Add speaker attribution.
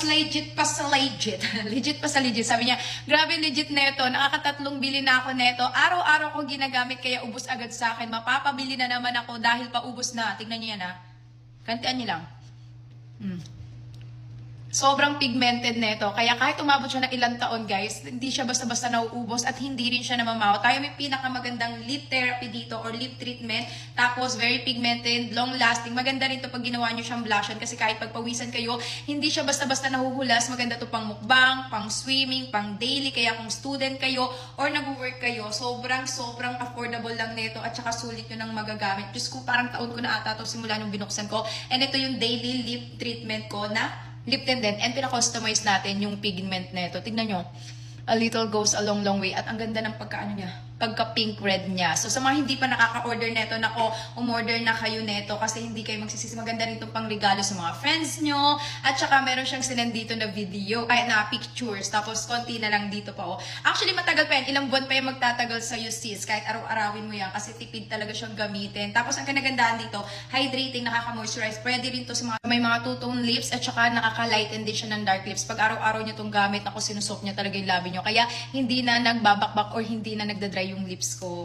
Speaker 1: legit pa sa legit. Legit pa sa legit. Sabi niya, grabe legit neto. Nakakatatlong bili na ako neto. Araw-araw ko ginagamit kaya ubos agad sa akin. Mapapabili na naman ako dahil paubos na. Tignan niyo yan ha. Kantian niyo lang. Sobrang pigmented nito. Kaya kahit umabot siya ng ilang taon, guys, hindi siya basta-basta nauubos at hindi rin siya namamaw. Tayo may pinakamagandang lip therapy dito or lip treatment. Tapos, very pigmented, long-lasting. Maganda rin to pag ginawa nyo siyang blushan kasi kahit pagpawisan kayo, hindi siya basta-basta nahuhulas. Maganda to pang mukbang, pang swimming, pang daily. Kaya kung student kayo or nag-work kayo, sobrang affordable lang nito at saka sulit nyo nang magagamit. Diyos ko, parang taon ko na ata to simula nung binuksan ko. And ito yung daily lip treatment ko na lip tint din, and pina-customize natin yung pigment nito. Tignan nyo, a little goes a long way. At ang ganda ng pagka-ano niya, pagka-pink red niya. So sa mga hindi pa nakaka-order neto, nako, umorder na kayo neto kasi hindi kayo magsisisi. Maganda rin itong pang-regalo sa mga friends nyo. At saka meron siyang sinend dito na video, ay na pictures. Tapos konti na lang dito pa oh. Actually matagal pa yan, ilang buwan pa yung magtatagal sa sis. Kahit araw-arawin mo yan kasi tipid talaga siyang gamitin. Tapos ang kinagandaan dito, hydrating, nakaka-moisturize. Pwede rin to sa mga may mga two-tone lips at saka nakaka-lighten din siya ng dark lips. Pag araw-araw nyo itong gamit, ako sinusok niya talaga yung labi nyo. Kaya hindi na nagbabakbak or hindi na nagdadry yung lips ko.